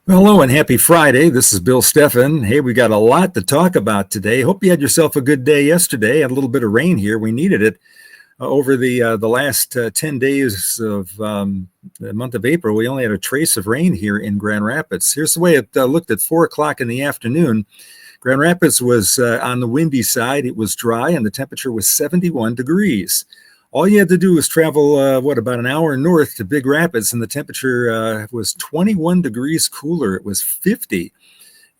Well, hello and happy Friday. This is Bill Steffen. Hey, we got a lot to talk about today. Hope you had yourself a good day yesterday. Had a little bit of rain here. We needed it over the last 10 days of the month of April. We only had a trace of rain here in Grand Rapids. Here's the way it looked at 4 o'clock in the afternoon. Grand Rapids was on the windy side. It was dry and the temperature was 71 degrees. All you had to do was travel, about an hour north to Big Rapids, and the temperature was 21 degrees cooler. It was 50,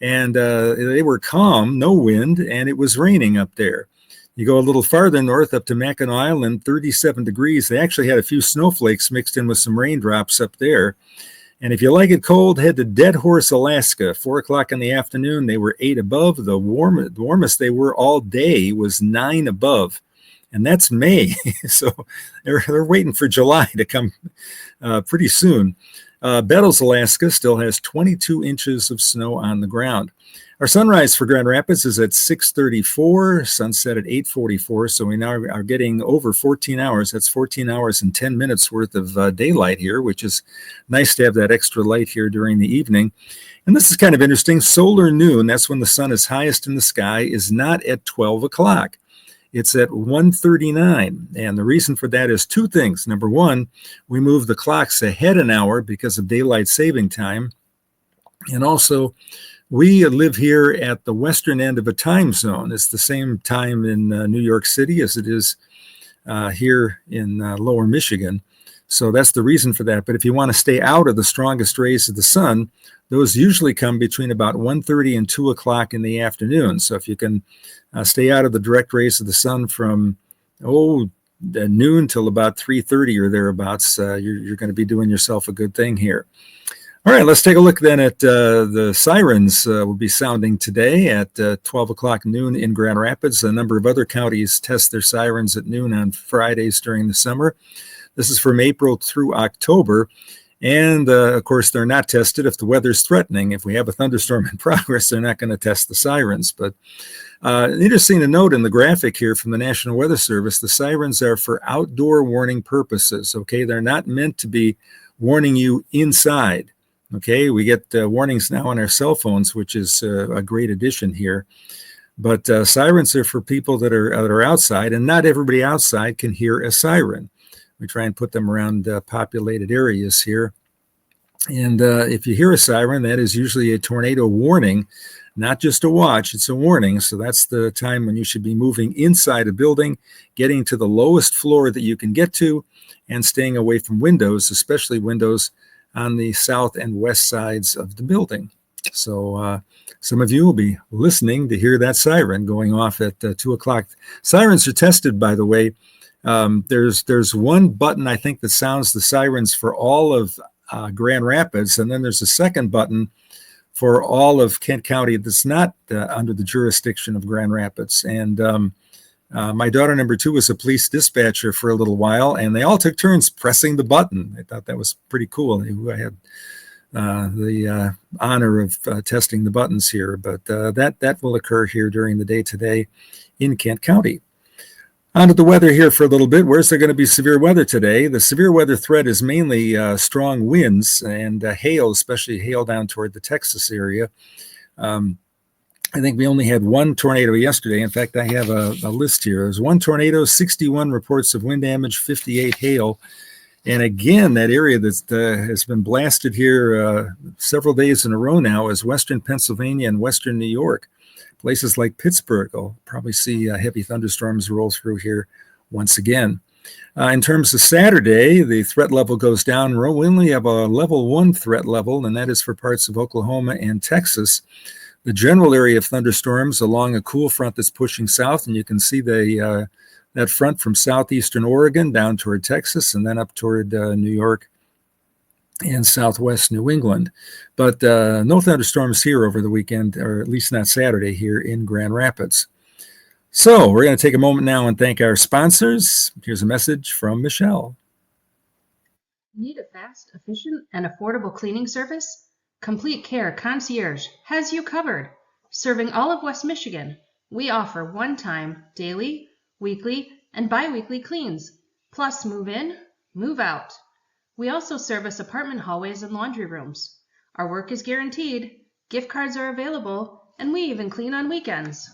and they were calm, no wind, and it was raining up there. You go a little farther north up to Mackinac Island, 37 degrees. They actually had a few snowflakes mixed in with some raindrops up there. And if you like it cold, head to Dead Horse, Alaska. 4 o'clock in the afternoon, they were 8 above. The warmest they were all day was 9 above. And that's May. So they're waiting for July to come pretty soon. Bettles, Alaska still has 22 inches of snow on the ground. Our sunrise for Grand Rapids is at 6:34, sunset at 8:44. So we now are getting over 14 hours. That's 14 hours and 10 minutes worth of daylight here, which is nice to have that extra light here during the evening. And this is kind of interesting. Solar noon, that's when the sun is highest in the sky, is not at 12 o'clock. It's at 1:39, and the reason for that is two things. Number one, we move the clocks ahead an hour because of daylight saving time, and also we live here at the western end of a time zone. It's the same time in New York City as it is here in lower Michigan. So that's the reason for that. But if you want to stay out of the strongest rays of the sun, those usually come between about 1:30 and 2 o'clock in the afternoon. So if you can stay out of the direct rays of the sun from noon till about 3:30 or thereabouts, you're going to be doing yourself a good thing here. All right, let's take a look then at the sirens will be sounding today at 12 o'clock noon in Grand Rapids. A number of other counties test their sirens at noon on Fridays during the summer. This is from April through October. And of course, they're not tested if the weather's threatening. If we have a thunderstorm in progress, they're not going to test the sirens. But interesting to note in the graphic here from the National Weather Service, the sirens are for outdoor warning purposes. Okay, they're not meant to be warning you inside. Okay, we get warnings now on our cell phones, which is a great addition here. But sirens are for people that are outside, and not everybody outside can hear a siren. We try and put them around populated areas here. And if you hear a siren, that is usually a tornado warning, not just a watch, it's a warning. So that's the time when you should be moving inside a building, getting to the lowest floor that you can get to, and staying away from windows, especially windows on the south and west sides of the building. So some of you will be listening to hear that siren going off at 2 o'clock. Sirens are tested, by the way. There's one button, I think, that sounds the sirens for all of Grand Rapids, and then there's a second button for all of Kent County that's not under the jurisdiction of Grand Rapids. And my daughter, number 2, was a police dispatcher for a little while, and they all took turns pressing the button. I thought that was pretty cool. I had the honor of testing the buttons here, but that will occur here during the day today in Kent County. On to the weather here for a little bit. Where's there going to be severe weather today? The severe weather threat is mainly strong winds and hail, especially hail down toward the Texas area. I think we only had one tornado yesterday. In fact, I have a list here. There's one tornado, 61 reports of wind damage, 58 hail. And again, that area that has been blasted here several days in a row now is western Pennsylvania and western New York. Places like Pittsburgh will probably see heavy thunderstorms roll through here once again. In terms of Saturday, the threat level goes down. We only have a level 1 threat level, and that is for parts of Oklahoma and Texas. The general area of thunderstorms along a cool front that's pushing south, and you can see that front from southeastern Oregon down toward Texas and then up toward New York and southwest New England. But no thunderstorms here over the weekend, or at least not Saturday here in Grand Rapids. So we're going to take a moment now and thank our sponsors. Here's a message from Michelle. Need a fast, efficient, and affordable cleaning service? Complete Care Concierge has you covered. Serving all of West Michigan, we offer one-time, daily, weekly, and bi-weekly cleans, plus move in, move out. We also service apartment hallways and laundry rooms. Our work is guaranteed, gift cards are available, and we even clean on weekends.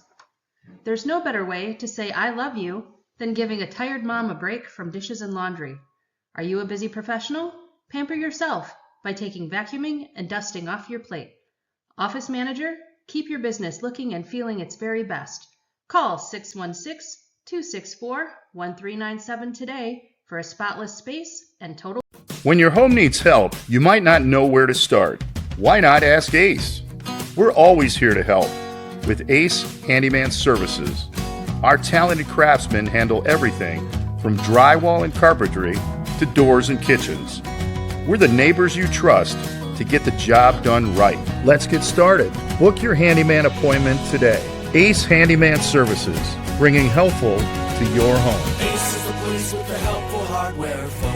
There's no better way to say I love you than giving a tired mom a break from dishes and laundry. Are you a busy professional? Pamper yourself by taking vacuuming and dusting off your plate. Office manager, keep your business looking and feeling its very best. Call 616-264-1397 today for a spotless space and total. When your home needs help, you might not know where to start. Why not ask Ace? We're always here to help with Ace Handyman Services. Our talented craftsmen handle everything from drywall and carpentry to doors and kitchens. We're the neighbors you trust to get the job done right. Let's get started. Book your handyman appointment today. Ace Handyman Services, bringing helpful to your home. Ace is the place with the helpful hardware, folks.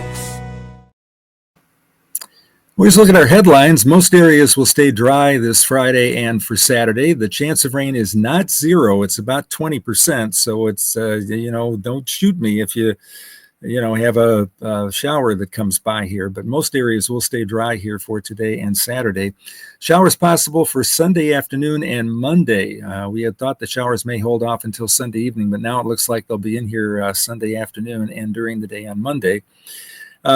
We just look at our headlines. Most areas will stay dry this Friday and for Saturday. The chance of rain is not zero. It's about 20%. So it's, don't shoot me if you have a shower that comes by here. But most areas will stay dry here for today and Saturday. Showers possible for Sunday afternoon and Monday. We had thought the showers may hold off until Sunday evening, but now it looks like they'll be in here Sunday afternoon and during the day on Monday.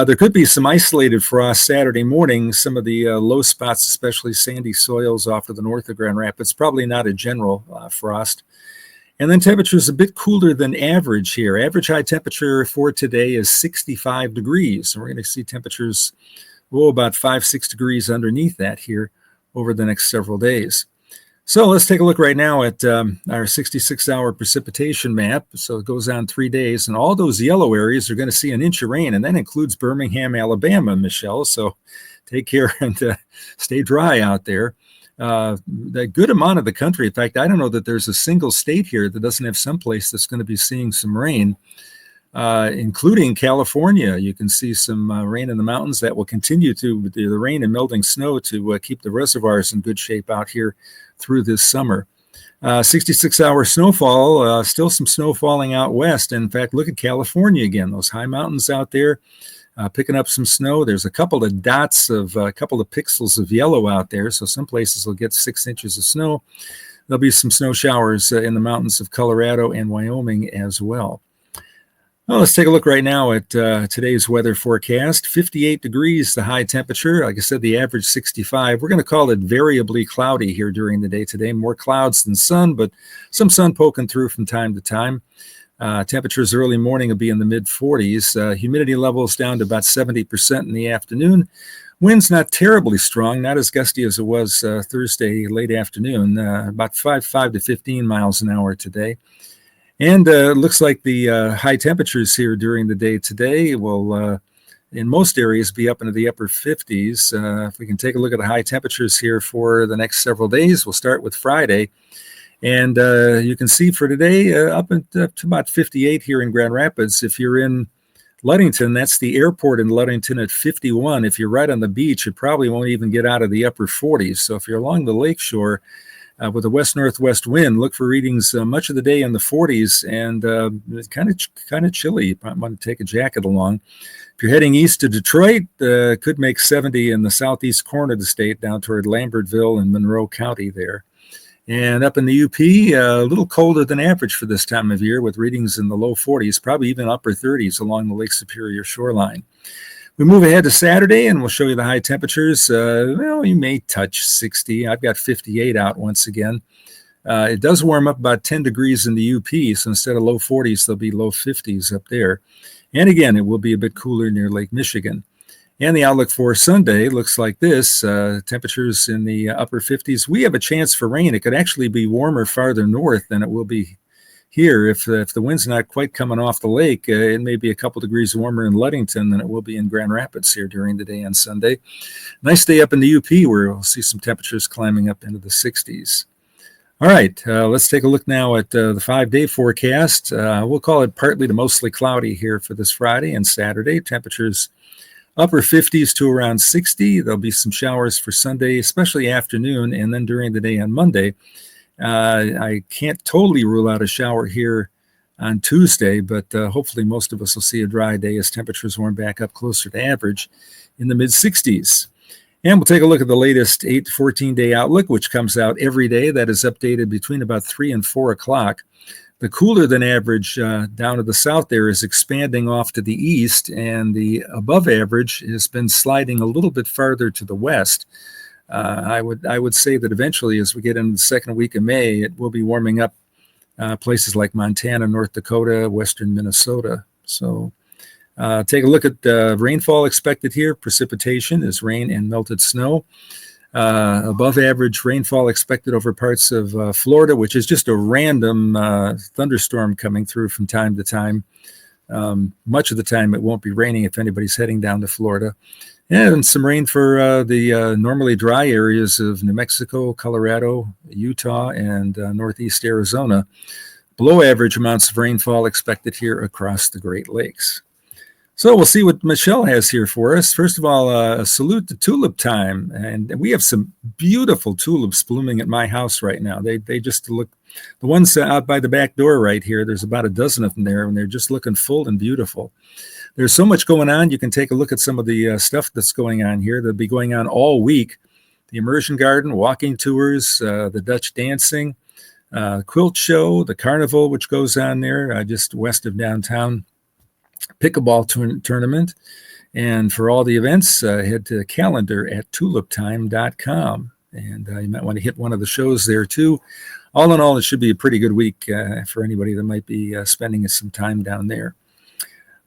There could be some isolated frost Saturday morning. Some of the low spots, especially sandy soils off of the north of Grand Rapids, probably not a general frost. And then temperatures a bit cooler than average here. Average high temperature for today is 65 degrees. So we're going to see temperatures about 5-6 degrees underneath that here over the next several days. So let's take a look right now at our 66-hour precipitation map. So it goes on 3 days, and all those yellow areas are going to see an inch of rain, and that includes Birmingham, Alabama, Michelle. So take care and stay dry out there. A good amount of the country, in fact, I don't know that there's a single state here that doesn't have some place that's going to be seeing some rain, including California. You can see some rain in the mountains that will continue to, the rain and melting snow to keep the reservoirs in good shape out here through this summer. 66-hour snowfall, still some snow falling out west. In fact, look at California again, those high mountains out there picking up some snow. There's a couple of dots of a couple of pixels of yellow out there. So some places will get 6 inches of snow. There'll be some snow showers in the mountains of Colorado and Wyoming as well. Well, let's take a look right now at today's weather forecast. 58 degrees, the high temperature. Like I said, the average 65. We're going to call it variably cloudy here during the day today. More clouds than sun, but some sun poking through from time to time. Temperatures early morning will be in the mid-40s. Humidity levels down to about 70% in the afternoon. Winds not terribly strong, not as gusty as it was Thursday late afternoon. About 5 to 15 miles an hour today. And it looks like the high temperatures here during the day today will, in most areas, be up into the upper 50s. If we can take a look at the high temperatures here for the next several days, we'll start with Friday. And you can see for today, up to about 58 here in Grand Rapids. If you're in Ludington, that's the airport in Ludington at 51. If you're right on the beach, it probably won't even get out of the upper 40s. So if you're along the lakeshore, with a west-northwest wind, look for readings much of the day in the 40s, and it's kind of chilly. You might want to take a jacket along. If you're heading east to Detroit, could make 70 in the southeast corner of the state down toward Lambertville and Monroe County there. And up in the UP, a little colder than average for this time of year with readings in the low 40s, probably even upper 30s along the Lake Superior shoreline. We move ahead to Saturday, and we'll show you the high temperatures. You may touch 60. I've got 58 out once again. It does warm up about 10 degrees in the UP, so instead of low 40s, there'll be low 50s up there. And again, it will be a bit cooler near Lake Michigan. And the outlook for Sunday looks like this. Temperatures in the upper 50s. We have a chance for rain. It could actually be warmer farther north than it will be here. If the wind's not quite coming off the lake, it may be a couple degrees warmer in Ludington than it will be in Grand Rapids here during the day on Sunday. Nice day up in the UP where we'll see some temperatures climbing up into the 60s. All right, let's take a look now at the 5-day forecast. We'll call it partly to mostly cloudy here for this Friday and Saturday. Temperatures upper 50s to around 60. There'll be some showers for Sunday, especially afternoon, and then during the day on Monday. I can't totally rule out a shower here on Tuesday, but hopefully most of us will see a dry day as temperatures warm back up closer to average in the mid-60s. And we'll take a look at the latest 8 to 14-day outlook, which comes out every day. That is updated between about 3 and 4 o'clock. The cooler than average down to the south there is expanding off to the east, and the above average has been sliding a little bit farther to the west. I would say that eventually, as we get into the second week of May, it will be warming up places like Montana, North Dakota, western Minnesota. So take a look at the rainfall expected here. Precipitation is rain and melted snow. Above average rainfall expected over parts of Florida, which is just a random thunderstorm coming through from time to time. Much of the time it won't be raining if anybody's heading down to Florida. And some rain for the normally dry areas of New Mexico, Colorado, Utah, and northeast Arizona. Below average amounts of rainfall expected here across the Great Lakes. So we'll see what Michelle has here for us. First of all, a salute to tulip time. And we have some beautiful tulips blooming at my house right now. They just look, the ones out by the back door right here, there's about a dozen of them there, and they're just looking full and beautiful. There's so much going on. You can take a look at some of the stuff that's going on here. That'll be going on all week. The immersion garden, walking tours, the Dutch dancing, quilt show, the carnival, which goes on there just west of downtown, pickleball tournament. And for all the events, head to the calendar at tuliptime.com. And you might want to hit one of the shows there too. All in all, it should be a pretty good week for anybody that might be spending some time down there.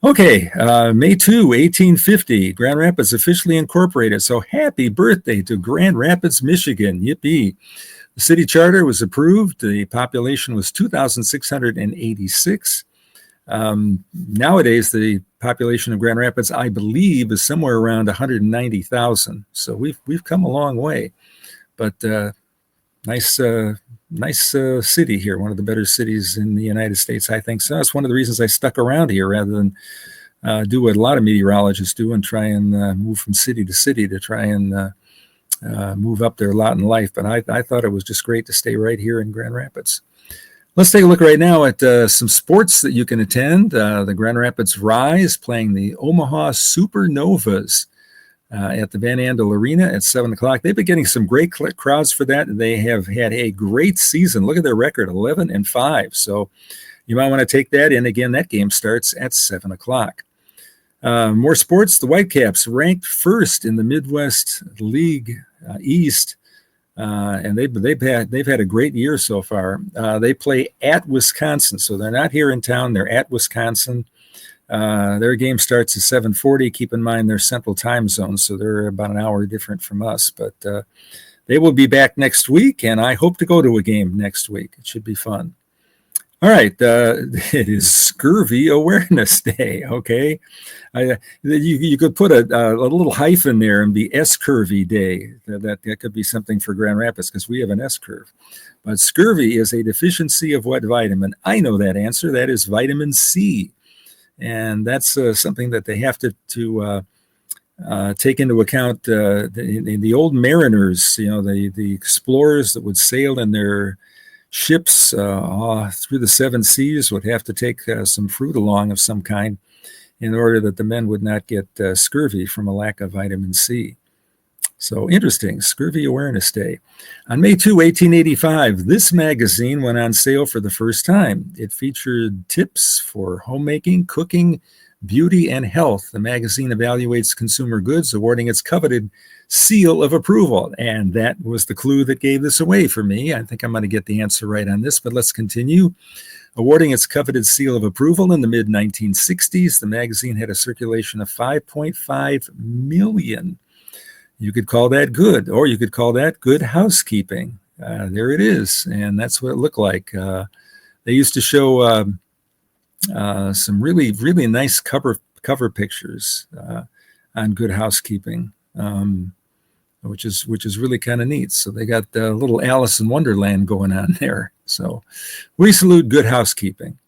Okay, May 2, 1850, Grand Rapids officially incorporated. So happy birthday to Grand Rapids, Michigan. Yippee. The city charter was approved. The population was 2,686. Nowadays, the population of Grand Rapids, I believe, is somewhere around 190,000. So we've come a long way. But nice city here, one of the better cities in the United States, I think. So that's one of the reasons I stuck around here rather than do what a lot of meteorologists do and try and move from city to city to try and move up their lot in life. But I thought it was just great to stay right here in Grand Rapids. Let's take a look right now at some sports that you can attend. The Grand Rapids Rise playing the Omaha Supernovas at the Van Andel Arena at 7 o'clock. They've been getting some great crowds for that. They have had a great season. Look at their record, 11-5. So you might want to take that in. Again, that game starts at 7 o'clock. More sports. The Whitecaps ranked first in the Midwest League East. And they've had a great year so far. They play at Wisconsin, so they're not here in town. They're at Wisconsin. Their game starts at 7:40. Keep in mind they're Central Time Zone, so they're about an hour different from us. But they will be back next week, and I hope to go to a game next week. It should be fun. All right, it is Scurvy Awareness Day. Okay, you could put a little hyphen there and be S-Curvy Day. That could be something for Grand Rapids because we have an S-curve. But scurvy is a deficiency of what vitamin? I know that answer. That is vitamin C, and that's something that they have to take into account. The old mariners, the explorers that would sail in their ships through the seven seas would have to take some fruit along of some kind in order that the men would not get scurvy from a lack of vitamin C. So interesting, Scurvy Awareness Day. On May 2, 1885, this magazine went on sale for the first time. It featured tips for homemaking, cooking, beauty, and health. The magazine evaluates consumer goods, awarding its coveted seal of approval. And that was the clue that gave this away for me. I think I'm going to get the answer right on this, but let's continue. Awarding its coveted seal of approval in the mid-1960s, the magazine had a circulation of 5.5 million. You could call that good, or you could call that good housekeeping. There it is, and that's what it looked like. They used to show some really, really nice cover pictures on Good Housekeeping, which is really kind of neat. So they got a little Alice in Wonderland going on there. So we salute Good Housekeeping.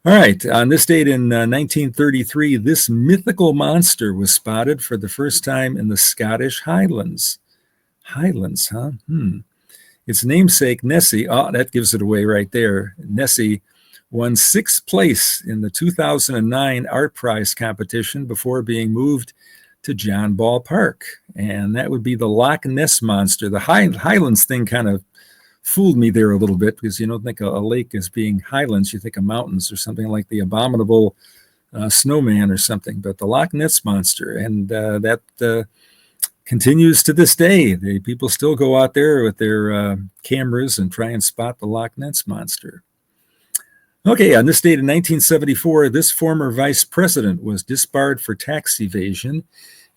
All right, on this date in 1933, this mythical monster was spotted for the first time in the Scottish Highlands. Highlands, huh? Its namesake, Nessie, that gives it away right there. Nessie won 6th place in the 2009 Art Prize competition before being moved to John Ball Park, and that would be the Loch Ness Monster. The Highlands thing kind of fooled me there a little bit, because you don't think a lake as being highlands, you think of mountains or something like the abominable snowman or something, but the Loch Ness Monster, and that continues to this day. People still go out there with their cameras and try and spot the Loch Ness Monster. Okay, on this date in 1974, this former vice president was disbarred for tax evasion.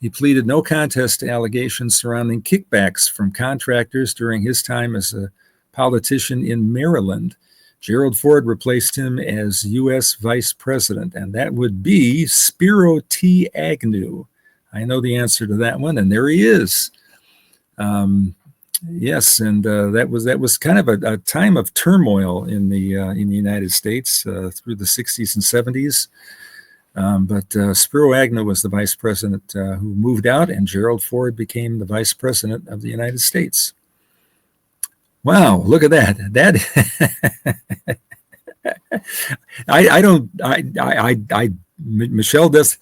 He pleaded no contest to allegations surrounding kickbacks from contractors during his time as a politician in Maryland. Gerald Ford replaced him as U.S. vice president, and that would be Spiro T. Agnew. I know the answer to that one, and there he is. Yes, and that was kind of a time of turmoil in the United States through the 60s and 70s. But Spiro Agnew was the vice president who moved out, and Gerald Ford became the vice president of the United States. Wow, look at that. Michelle, this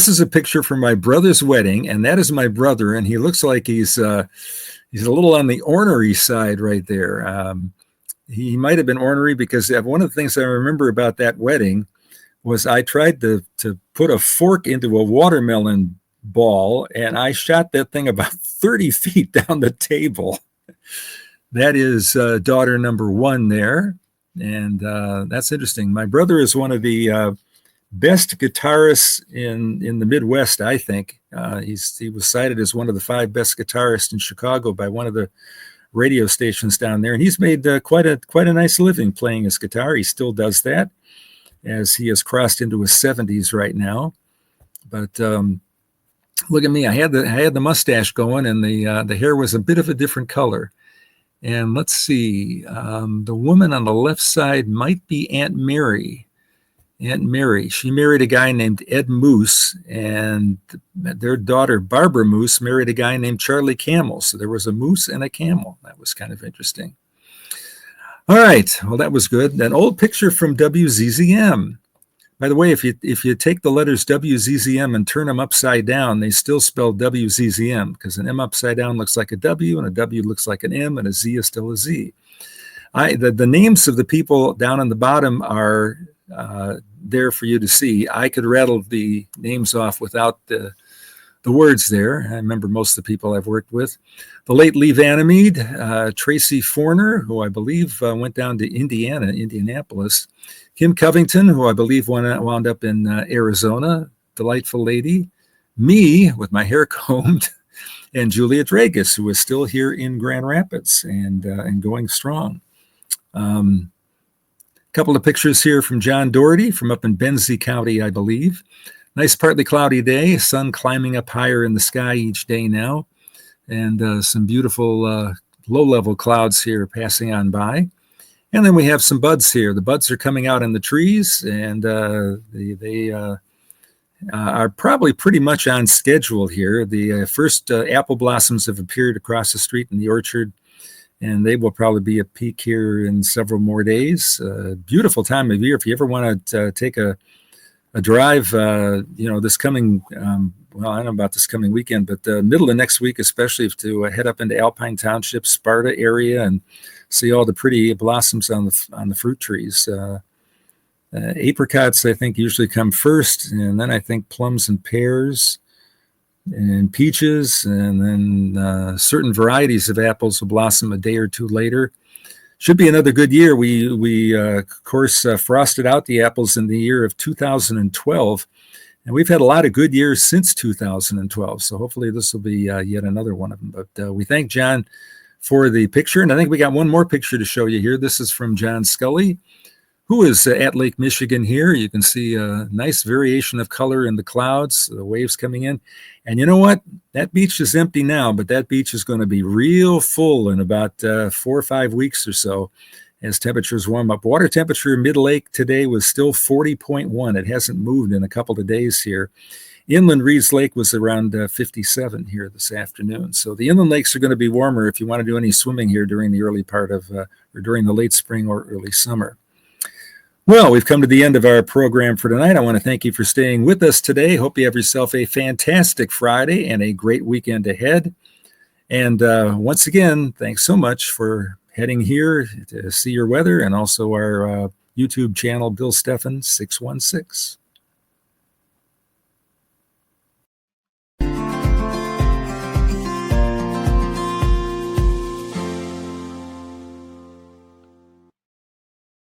is a picture from my brother's wedding, and that is my brother, and he looks like he's a little on the ornery side right there. He might have been ornery because one of the things I remember about that wedding was I tried to put a fork into a watermelon ball, and I shot that thing about 30 feet down the table. That is daughter number one there, and that's interesting. My brother is one of the best guitarists in the Midwest, I think. He was cited as one of the 5 best guitarists in Chicago by one of the radio stations down there, and he's made quite a nice living playing his guitar. He still does that, as he has crossed into his 70s right now. But look at me. I had the mustache going, and the hair was a bit of a different color. And let's see, the woman on the left side might be Aunt Mary. Aunt Mary. She married a guy named Ed Moose, and their daughter, Barbara Moose, married a guy named Charlie Camel. So there was a moose and a camel. That was kind of interesting. All right. Well, that was good. An old picture from WZZM. By the way, if you take the letters WZZM and turn them upside down, they still spell WZZM, because an M upside down looks like a W, and a W looks like an M, and a Z is still a Z. The names of the people down on the bottom are there for you to see. I could rattle the names off without the words there. I remember most of the people I've worked with. The late Lee Vandermeed, Tracy Forner, who I believe went down to Indianapolis. Kim Covington, who I believe wound up in Arizona, delightful lady. Me, with my hair combed, and Julia Dragus, who is still here in Grand Rapids and going strong. Couple of pictures here from John Doherty from up in Benzie County, I believe. Nice partly cloudy day, sun climbing up higher in the sky each day now, and some beautiful low-level clouds here passing on by. And then we have some buds here. The buds are coming out in the trees, and they are probably pretty much on schedule here. The first apple blossoms have appeared across the street in the orchard, and they will probably be at peak here in several more days. Beautiful time of year. If you ever want to take a drive, this coming, well, I don't know about this coming weekend, but the middle of next week, especially to head up into Alpine Township, Sparta area, and see all the pretty blossoms on the fruit trees. Apricots, I think, usually come first, and then I think plums and pears and peaches, and then certain varieties of apples will blossom a day or two later. Should be another good year. We of course, frosted out the apples in the year of 2012, and we've had a lot of good years since 2012, so hopefully this will be yet another one of them. But we thank John for the picture, and I think we got one more picture to show you here. This is from John Scully, who is at Lake Michigan here. You can see a nice variation of color in the clouds, the waves coming in. And you know what? That beach is empty now, but that beach is going to be real full in about 4 or 5 weeks or so as temperatures warm up. Water temperature in mid-lake today was still 40.1. It hasn't moved in a couple of days here. Inland Reeves Lake was around 57 here this afternoon. So the inland lakes are going to be warmer if you want to do any swimming here during the early part of, or during the late spring or early summer. Well, we've come to the end of our program for tonight. I want to thank you for staying with us today. Hope you have yourself a fantastic Friday and a great weekend ahead. And once again, thanks so much for heading here to see your weather, and also our YouTube channel, Bill Steffen 616.